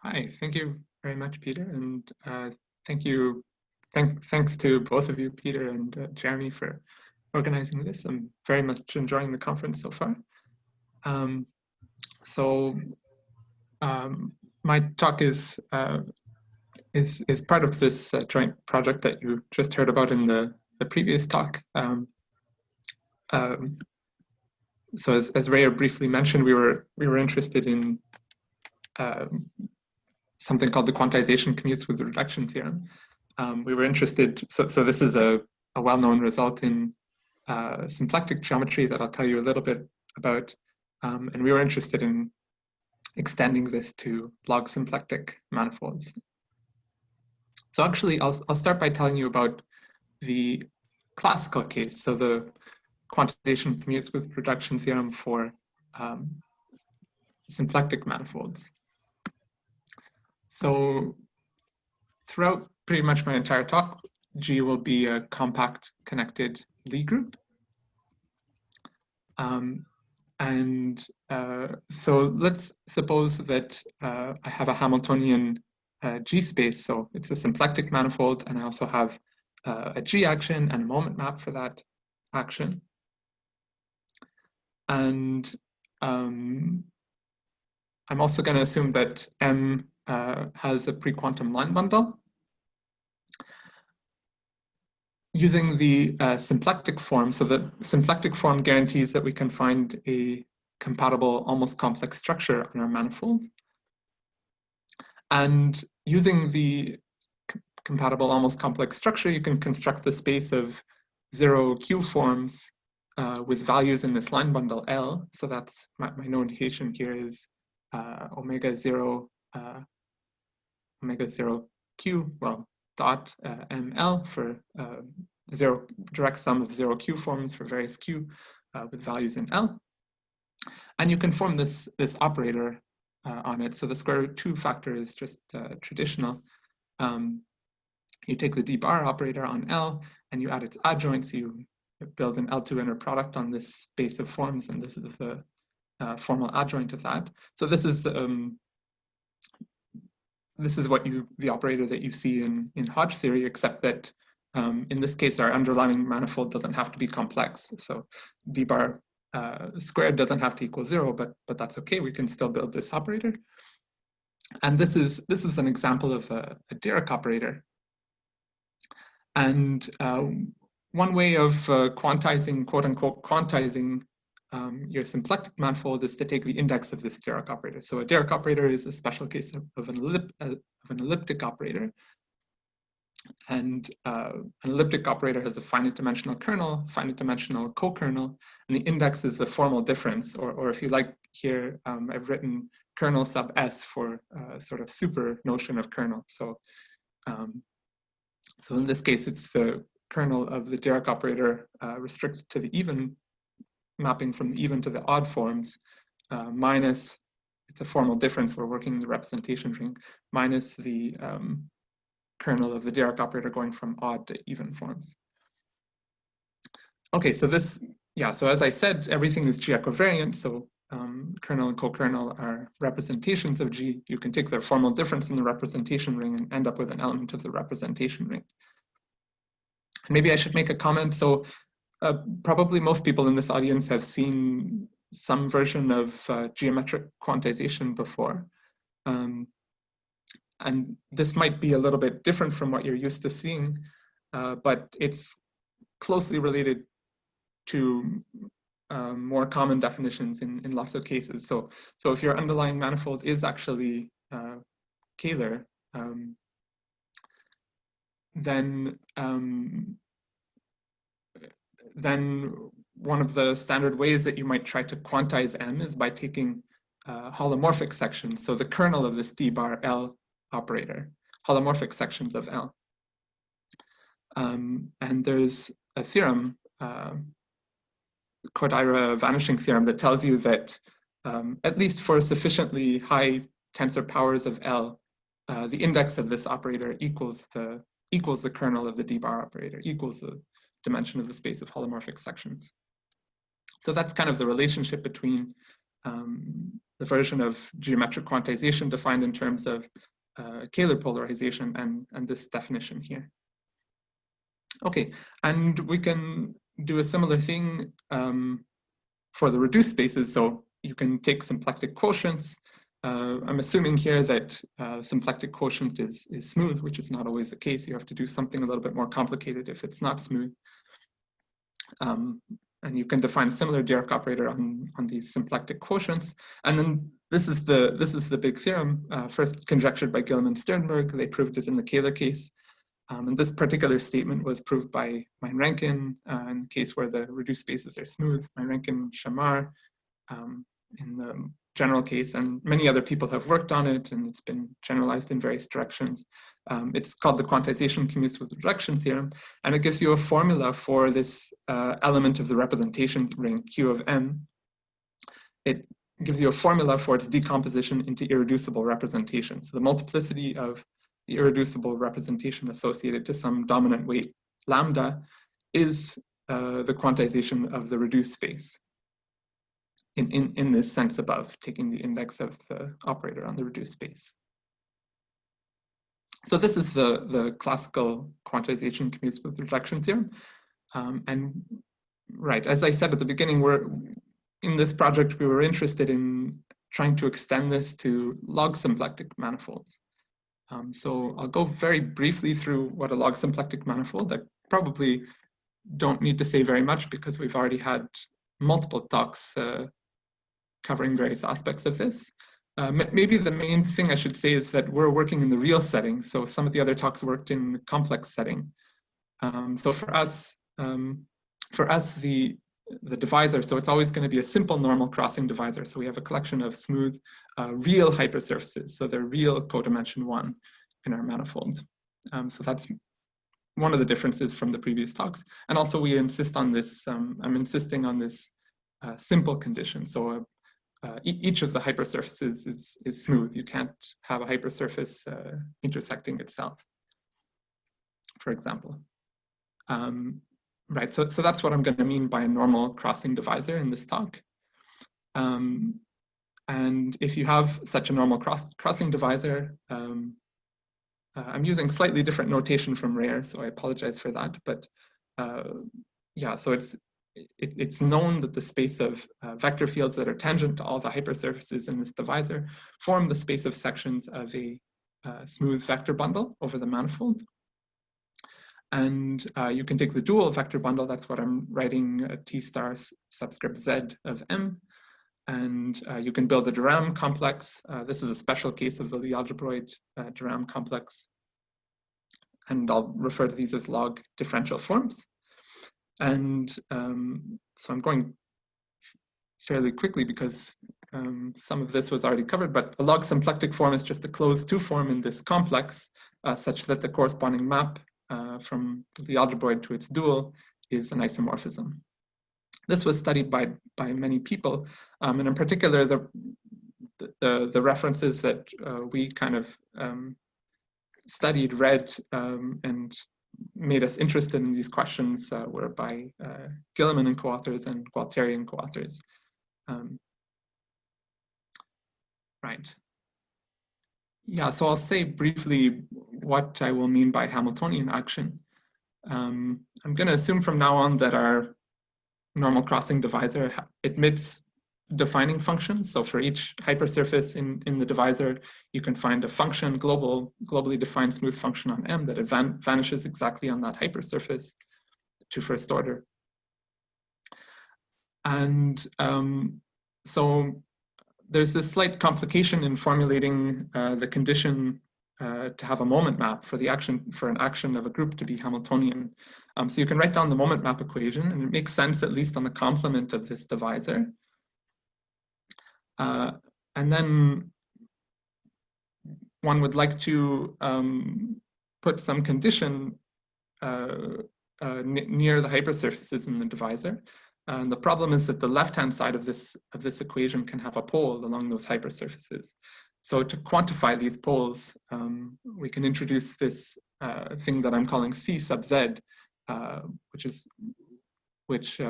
Hi, thank you very much, Peter, and thanks to both of you, Peter and Jeremy, for organizing this. I'm very much enjoying the conference so far. My talk is part of this joint project that you just heard about in the previous talk. So as Reyer briefly mentioned, we were interested in something called the quantization commutes with the reduction theorem. We were interested, so this is a well-known result in symplectic geometry that I'll tell you a little bit about. And we were interested in extending this to log symplectic manifolds. So actually, I'll start by telling you about the classical case. So the quantization commutes with reduction theorem for symplectic manifolds. So throughout pretty much my entire talk, G will be a compact connected Lie group. So let's suppose that I have a Hamiltonian G space. So it's a symplectic manifold, and I also have a G action and a moment map for that action. And I'm also going to assume that M has a pre-quantum line bundle. Using the symplectic form, so the symplectic form guarantees that we can find a compatible almost complex structure on our manifold. And using the compatible almost complex structure, you can construct the space of 0 Q forms with values in this line bundle L. So that's my notation here is omega 0 Q, well, dot ML for direct sum of 0 Q forms for various Q with values in L. And you can form this operator on it. So the square root 2 factor is just traditional. You take the d bar operator on L and you add its adjoint, so you build an L2 inner product on this space of forms, and this is the formal adjoint of that. So this is the operator that you see in Hodge theory, except that in this case, our underlying manifold doesn't have to be complex. So d bar squared doesn't have to equal 0, but that's okay. We can still build this operator. And this is an example of a Dirac operator. And one way of quantizing, quote unquote, quantizing your symplectic manifold is to take the index of this Dirac operator. So a Dirac operator is a special case of an elliptic operator. And an elliptic operator has a finite dimensional kernel, finite dimensional co-kernel, and the index is the formal difference, or if you like here, I've written kernel sub S for sort of super notion of kernel. So, so in this case, it's the kernel of the Dirac operator restricted to the even, mapping from the even to the odd forms, minus, it's a formal difference, we're working in the representation ring, minus the kernel of the Dirac operator going from odd to even forms. Okay, so so as I said, everything is G equivariant, so kernel and co-kernel are representations of G. You can take their formal difference in the representation ring and end up with an element of the representation ring. Maybe I should make a comment. So probably most people in this audience have seen some version of geometric quantization before. And this might be a little bit different from what you're used to seeing, but it's closely related to more common definitions in lots of cases. So if your underlying manifold is actually Kähler, then one of the standard ways that you might try to quantize M is by taking holomorphic sections. So the kernel of this d bar L operator, holomorphic sections of L. And there's a theorem, Kodaira vanishing theorem, that tells you that at least for sufficiently high tensor powers of L, the index of this operator equals the kernel of the d bar operator, equals the dimension of the space of holomorphic sections. So that's kind of the relationship between version of geometric quantization defined in terms of Kähler polarization and this definition here. Okay, and we can do a similar thing for the reduced spaces. So you can take symplectic quotients. I'm assuming here that symplectic quotient is smooth, which is not always the case. You have to do something a little bit more complicated if it's not smooth. And you can define a similar Dirac operator on these symplectic quotients. And then this is the big theorem, first conjectured by Gilman and Sternberg. They proved it in the Kähler case. And this particular statement was proved by Meinrenken in the case where the reduced spaces are smooth, Meinrenken, Sjamaar, in the general case, and many other people have worked on it, and it's been generalized in various directions. It's called the quantization commutes with reduction theorem, and it gives you a formula for this element of the representation ring Q of M. It gives you a formula for its decomposition into irreducible representation. So the multiplicity of the irreducible representation associated to some dominant weight lambda is the quantization of the reduced space in this sense above, taking the index of the operator on the reduced space. So this is the classical quantization commutes with reduction theorem. And right, as I said at the beginning, in this project, we were interested in trying to extend this to log symplectic manifolds. So I'll go very briefly through what a log symplectic manifold. I probably don't need to say very much because we've already had multiple talks covering various aspects of this. Maybe the main thing I should say is that we're working in the real setting. So some of the other talks worked in the complex setting. So for us, the divisor, so it's always going to be a simple normal crossing divisor. So we have a collection of smooth real hypersurfaces. So they're real codimension 1 in our manifold. So that's one of the differences from the previous talks. And also we insist on this, I'm insisting on this simple condition. So each of the hypersurfaces is smooth. You can't have a hypersurface intersecting itself, for example. Right, so that's what I'm going to mean by a normal crossing divisor in this talk. And if you have such a normal crossing divisor, I'm using slightly different notation from Reyer, so I apologize for that. But yeah, so it's known that the space of vector fields that are tangent to all the hypersurfaces in this divisor form the space of sections of a smooth vector bundle over the manifold. And you can take the dual vector bundle, that's what I'm writing, T star subscript Z of M. And you can build a de Rham complex. This is a special case of the Lie algebroid de Rham complex. And I'll refer to these as log differential forms. And so I'm going fairly quickly because some of this was already covered, but a log symplectic form is just a closed 2 form in this complex such that the corresponding map from the algebroid to its dual is an isomorphism. This was studied by many people, and in particular, the references that we kind of studied, read, and made us interested in these questions were by Gilman and co-authors and Gualtieri and co-authors. Right. Yeah, so I'll say briefly what I will mean by Hamiltonian action. I'm going to assume from now on that our normal crossing divisor admits defining functions. So for each hypersurface in the divisor, you can find a function, globally defined smooth function on M that vanishes exactly on that hypersurface to first order. And so there's this slight complication in formulating the condition to have a moment map for an action of a group to be Hamiltonian. So you can write down the moment map equation, and it makes sense at least on the complement of this divisor. And then one would like to put some condition near the hypersurfaces in the divisor. And the problem is that the left-hand side of this equation can have a pole along those hypersurfaces. So to quantify these poles, we can introduce this thing that I'm calling C sub Z, which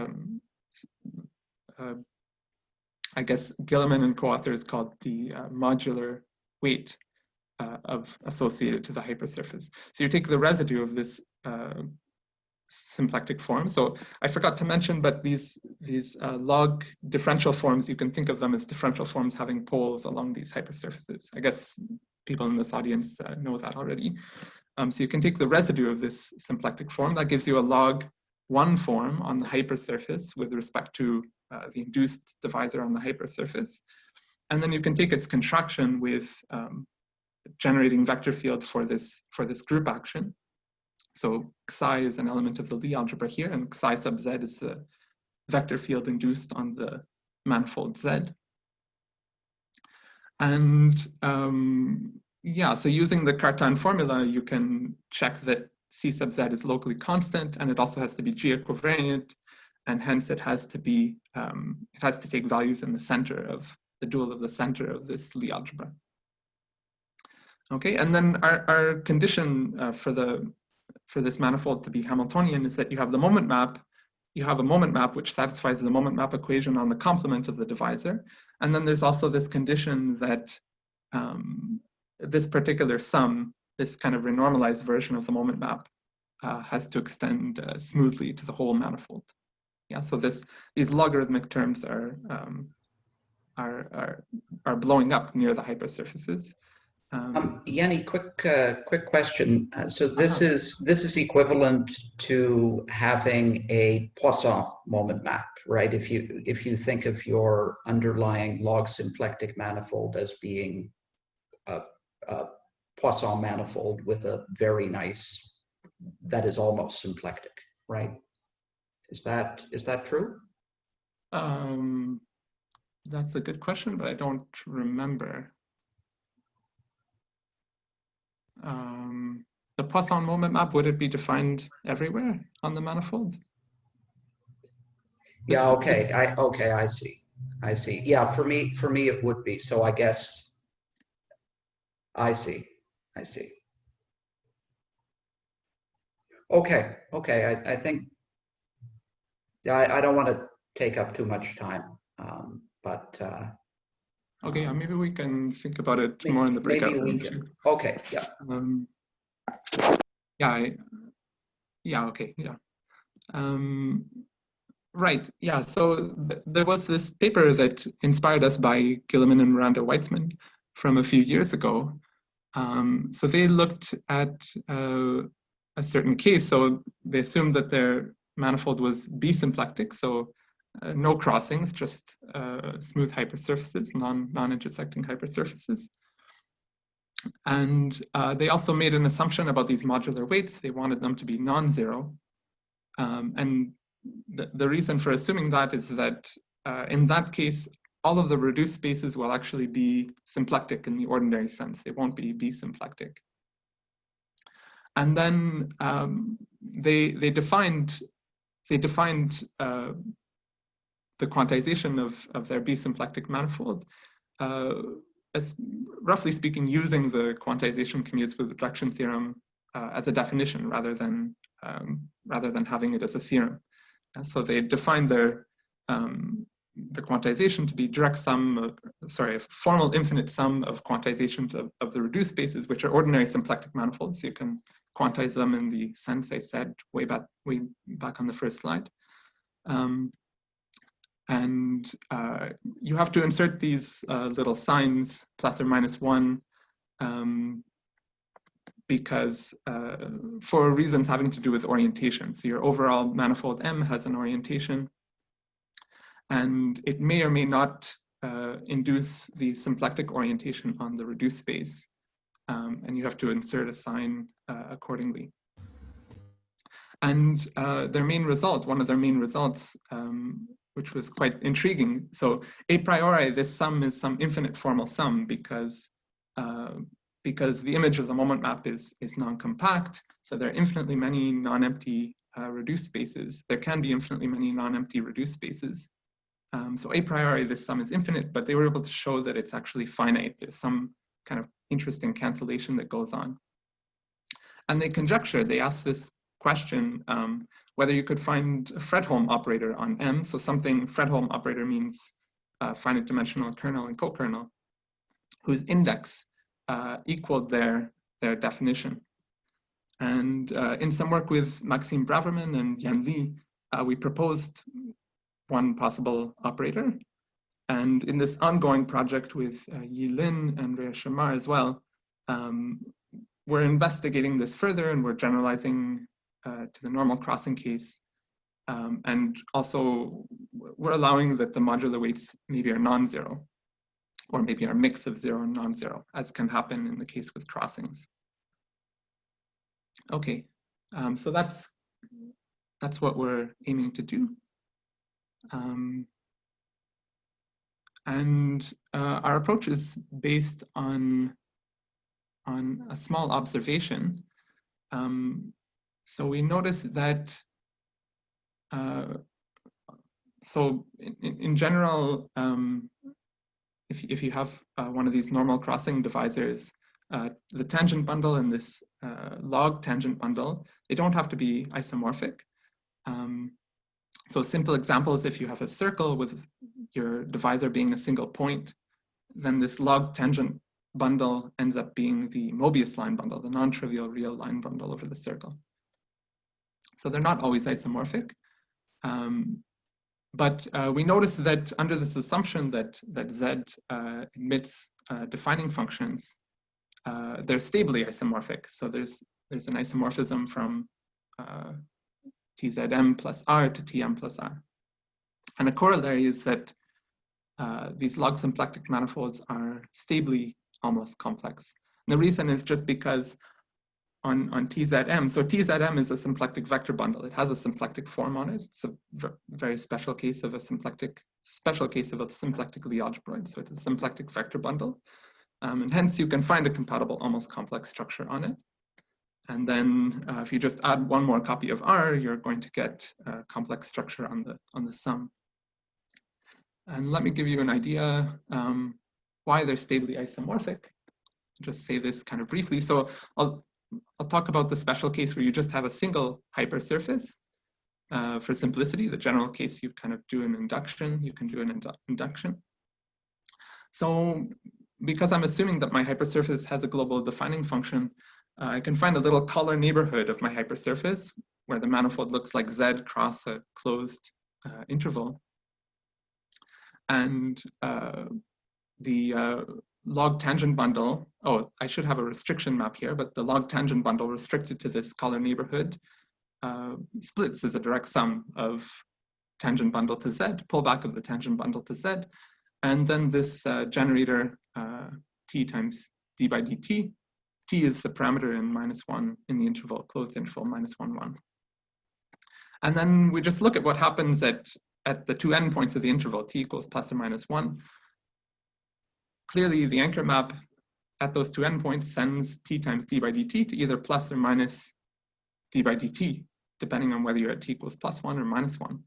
I guess Gilliman and co-authors called the modular weight associated to the hypersurface. So you take the residue of this symplectic form. So I forgot to mention, but these log differential forms, you can think of them as differential forms having poles along these hypersurfaces. I guess people in this audience know that already. So you can take the residue of this symplectic form, that gives you a log1 form on the hypersurface with respect to the induced divisor on the hypersurface. And then you can take its contraction with generating vector field for this group action. So psi is an element of the Lie algebra here, and psi sub z is the vector field induced on the manifold z. And yeah, so using the Cartan formula, you can check that C sub z is locally constant, and it also has to be G-equivariant, and hence it has to be it has to take values in the center of the dual of the center of this Lie algebra. Okay, and then our condition for this manifold to be Hamiltonian is that you have the moment map. You have a moment map which satisfies the moment map equation on the complement of the divisor, and then there's also this condition that this particular sum, this kind of renormalized version of the moment map, has to extend smoothly to the whole manifold. Yeah, so these logarithmic terms are blowing up near the hypersurfaces. Yanni, quick question. So this is equivalent to having a Poisson moment map, right? If you think of your underlying log symplectic manifold as being a Poisson manifold with a very nice, that is almost symplectic, right? Is that true? That's a good question, but I don't remember. The Poisson moment map, would it be defined everywhere on the manifold? Yeah, okay. I see. Yeah, for me it would be. So I guess I see. Okay. I think I don't want to take up too much time, but okay, yeah, maybe we can think about it more in the breakout room too. Okay, yeah. Okay, yeah. Right, yeah, so there was this paper that inspired us by Gilliman and Miranda Weitzman from a few years ago. So they looked at a certain case, so they assumed that their manifold was B-symplectic, so no crossings, just smooth hypersurfaces, non-intersecting hypersurfaces. And they also made an assumption about these modular weights. They wanted them to be non-zero. And the reason for assuming that is that in that case, all of the reduced spaces will actually be symplectic in the ordinary sense. They won't be B-symplectic. And then they defined the quantization of their B-symplectic manifold as, roughly speaking, using the quantization commutes with reduction theorem as a definition rather than having it as a theorem. And so they defined their the quantization to be direct sum, a formal infinite sum of quantizations of the reduced spaces, which are ordinary symplectic manifolds. So you can quantize them in the sense I said way back on the first slide. And you have to insert these little signs, plus or minus 1, because for reasons having to do with orientation. So your overall manifold M has an orientation, and it may or may not induce the symplectic orientation on the reduced space. And you have to insert a sign accordingly. And their main result, one of their main results, which was quite intriguing. So a priori, this sum is some infinite formal sum because the image of the moment map is non-compact. So there are infinitely many non-empty reduced spaces. There can be infinitely many non-empty reduced spaces. So a priori, this sum is infinite, but they were able to show that it's actually finite. There's some kind of interesting cancellation that goes on. And they conjectured, they asked this question, whether you could find a Fredholm operator on M. So something, Fredholm operator means finite dimensional kernel and co-kernel whose index equaled their definition. And in some work with Maxime Braverman and Yanli, we proposed one possible operator. And in this ongoing project with Yi Lin and Reyer Sjamaar as well, we're investigating this further, and we're generalizing to the normal crossing case. And also, we're allowing that the modular weights maybe are non-zero, or maybe are a mix of 0 and non-zero, as can happen in the case with crossings. Okay, so that's what we're aiming to do. And our approach is based on a small observation. So we noticed that, so in general, if you have one of these normal crossing divisors, the tangent bundle and this log tangent bundle, they don't have to be isomorphic. So a simple example is if you have a circle with your divisor being a single point, then this log tangent bundle ends up being the Mobius line bundle, the non-trivial real line bundle over the circle. So they're not always isomorphic. But we notice that under this assumption that Z admits defining functions, they're stably isomorphic. So there's an isomorphism from TZM plus R to TM plus R. And a corollary is that these log symplectic manifolds are stably almost complex. And the reason is just because on TZM, so TZM is a symplectic vector bundle. It has a symplectic form on it. It's a very special case of a symplectic symplectically algebroid. So it's a symplectic vector bundle. And hence you can find a compatible almost complex structure on it. And then if you just add one more copy of R, you're going to get a complex structure on the sum. And let me give you an idea why they're stably isomorphic. Just say this kind of briefly. So I'll talk about the special case where you just have a single hypersurface. For simplicity, the general case, you kind of do an induction. You can do an induction. So because I'm assuming that my hypersurface has a global defining function, I can find a little color neighborhood of my hypersurface where the manifold looks like Z cross a closed interval. And the log tangent bundle, oh, I should have a restriction map here, but the log tangent bundle restricted to this color neighborhood splits as a direct sum of tangent bundle to Z, pullback of the tangent bundle to Z, and then this generator T times d by dt. T is the parameter in -1 in the interval, closed interval, -1, 1. And then we just look at what happens at the two endpoints of the interval, t equals plus or minus 1. Clearly, the anchor map at those two endpoints sends t times d by dt to either plus or minus d by dt, depending on whether you're at t equals plus 1 or minus 1.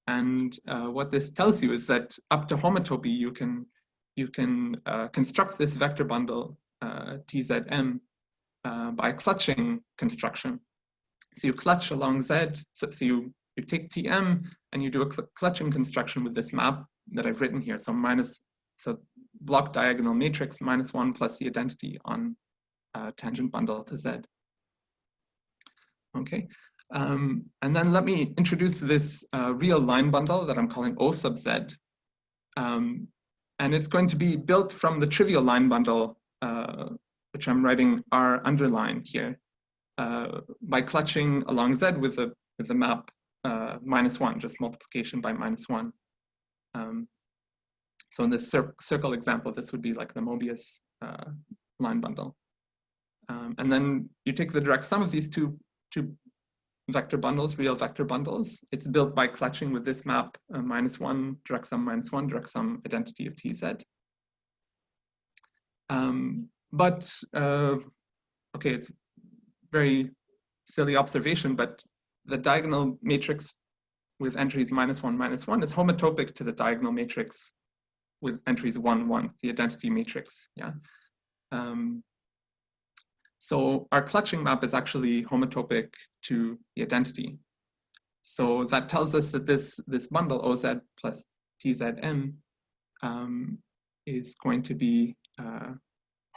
And what this tells you is that up to homotopy, you can construct this vector bundle TZM by clutching construction. So you clutch along Z, so you take TM and you do a clutching construction with this map that I've written here. So block diagonal matrix -1 plus the identity on tangent bundle to Z. Okay, and then let me introduce this real line bundle that I'm calling O sub Z. And it's going to be built from the trivial line bundle, which I'm writing R underline here, by clutching along Z with the map -1, just multiplication by -1. So in this circle example, this would be like the Mobius line bundle. And then you take the direct sum of these two vector bundles, real vector bundles. It's built by clutching with this map -1, direct sum -1, direct sum identity of TZ. Okay, it's very silly observation, but the diagonal matrix with entries -1, -1 is homotopic to the diagonal matrix with entries 1, 1, the identity matrix, yeah. So our clutching map is actually homotopic to the identity. So that tells us that this bundle OZ plus TZM is going to be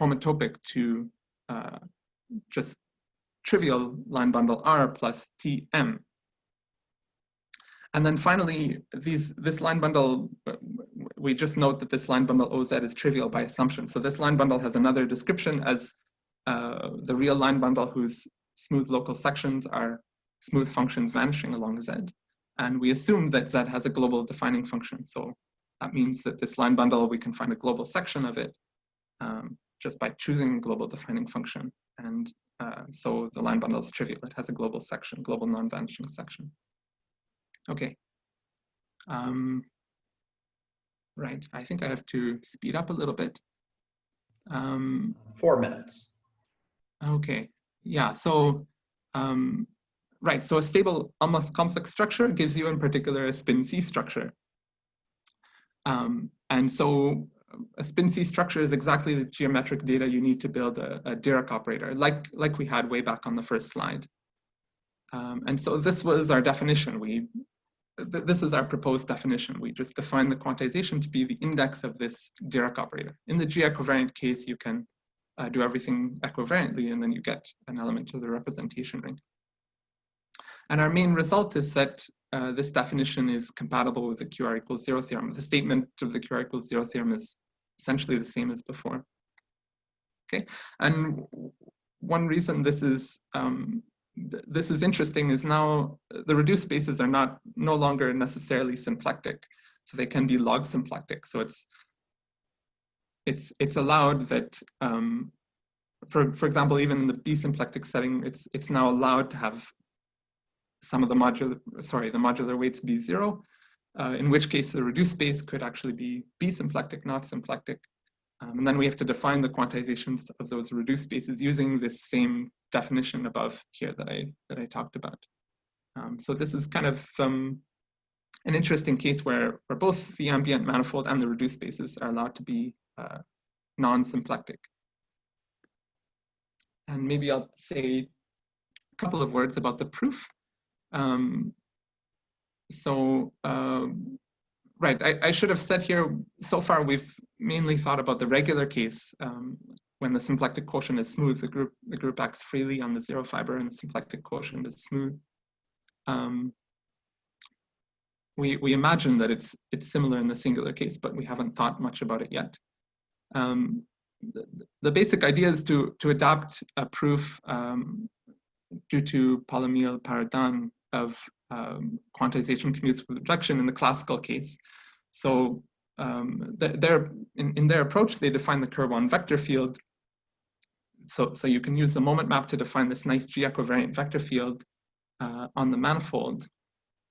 homotopic to just trivial line bundle R plus Tm. And then finally, this line bundle, we just note that this line bundle OZ is trivial by assumption. So this line bundle has another description as the real line bundle whose smooth local sections are smooth functions vanishing along Z. And we assume that Z has a global defining function. So that means that this line bundle, we can find a global section of it just by choosing a global defining function. And so the line bundle is trivial. It has a global section, global non-vanishing section. Okay. Right, I think I have to speed up a little bit. 4 minutes. Okay, yeah, so, right, so a stable, almost complex structure gives you in particular a spin C structure. And so a spin C structure is exactly the geometric data you need to build a Dirac operator, like we had way back on the first slide. And so this was our definition. This is our proposed definition. We just define the quantization to be the index of this Dirac operator. In the G-equivariant case, you can do everything equivariantly, and then you get an element of the representation ring. And our main result is that this definition is compatible with the QR equals 0 theorem. The statement of the QR equals 0 theorem is essentially the same as before. Okay, and one reason this is interesting is now the reduced spaces are no longer necessarily symplectic, so they can be log symplectic. So it's allowed that, for example, even in the B-symplectic setting, it's now allowed to have some of the modular weights be 0, in which case the reduced space could actually be B-symplectic, not symplectic. And then we have to define the quantizations of those reduced spaces using this same definition above here that I talked about. So this is kind of an interesting case where both the ambient manifold and the reduced spaces are allowed to be non-symplectic. And maybe I'll say a couple of words about the proof. Right, I should have said here, so far we've mainly thought about the regular case when the symplectic quotient is smooth, the group acts freely on the 0 fiber and the symplectic quotient is smooth. We imagine that it's similar in the singular case, but we haven't thought much about it yet. The basic idea is to adapt a proof due to Paul-Émile Paradin of quantization commutes with reduction in the classical case. So in their approach, they define the Kerr-1 vector field. So you can use the moment map to define this nice G-equivariant vector field on the manifold.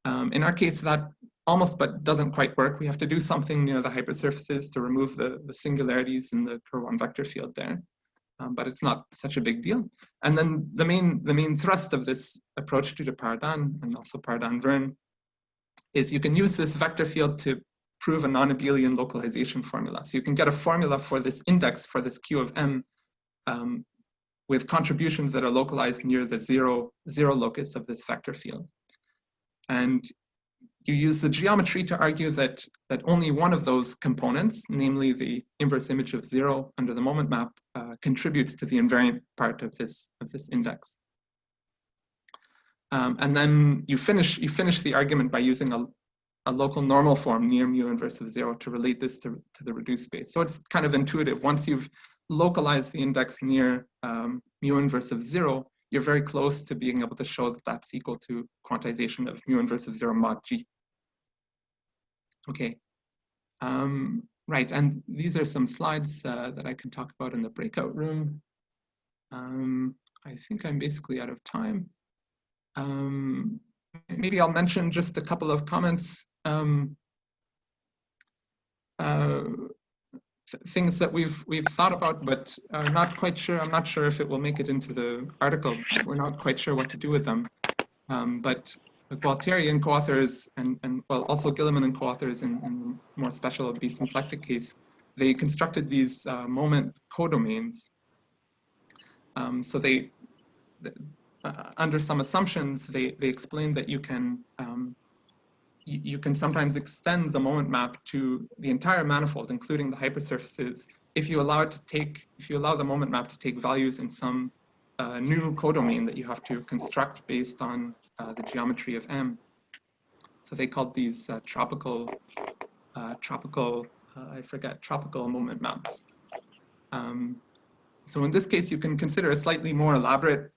In our case, that almost but doesn't quite work. We have to do something near the hypersurfaces to remove the singularities in the Kerr-1 vector field there. But it's not such a big deal. And then the main thrust of this approach due to Paradin and also Paradin-Verne is you can use this vector field to prove a non-abelian localization formula. So you can get a formula for this index for this Q of M with contributions that are localized near the zero locus of this vector field. And you use the geometry to argue that only one of those components, namely the inverse image of 0 under the moment map, contributes to the invariant part of this index. And then you finish the argument by using a local normal form near mu inverse of 0 to relate this to the reduced space. So it's kind of intuitive. Once you've localized the index near mu inverse of 0, you're very close to being able to show that that's equal to quantization of mu inverse of 0 mod G. Okay, right, and these are some slides that I can talk about in the breakout room. I think I'm basically out of time. Maybe I'll mention just a couple of comments. Things that we've thought about, but are not quite sure. I'm not sure if it will make it into the article. We're not quite sure what to do with them. But Gualtieri and co-authors, and well, also Gilliman and co-authors in the more special B-symplectic case, they constructed these moment codomains. So they, under some assumptions, they explain that you can you can sometimes extend the moment map to the entire manifold, including the hypersurfaces, if you allow the moment map to take values in some new codomain that you have to construct based on the geometry of M. So they called these tropical moment maps. So in this case, you can consider a slightly more elaborate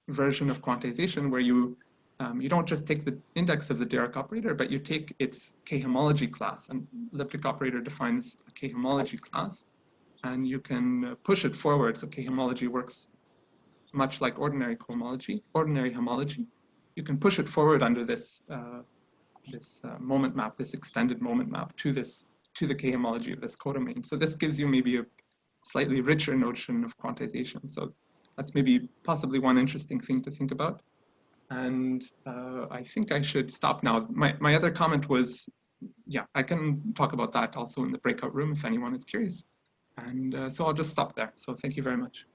version of quantization where you don't just take the index of the Dirac operator, but you take its k-homology class. And elliptic operator defines a k-homology class, and you can push it forward. So k-homology works much like ordinary homology. You can push it forward under this moment map, this extended moment map to the k-homology of this codomain. So this gives you maybe a slightly richer notion of quantization. So that's maybe possibly one interesting thing to think about. And I think I should stop now. My other comment was, yeah, I can talk about that also in the breakout room if anyone is curious. And so I'll just stop there. So thank you very much.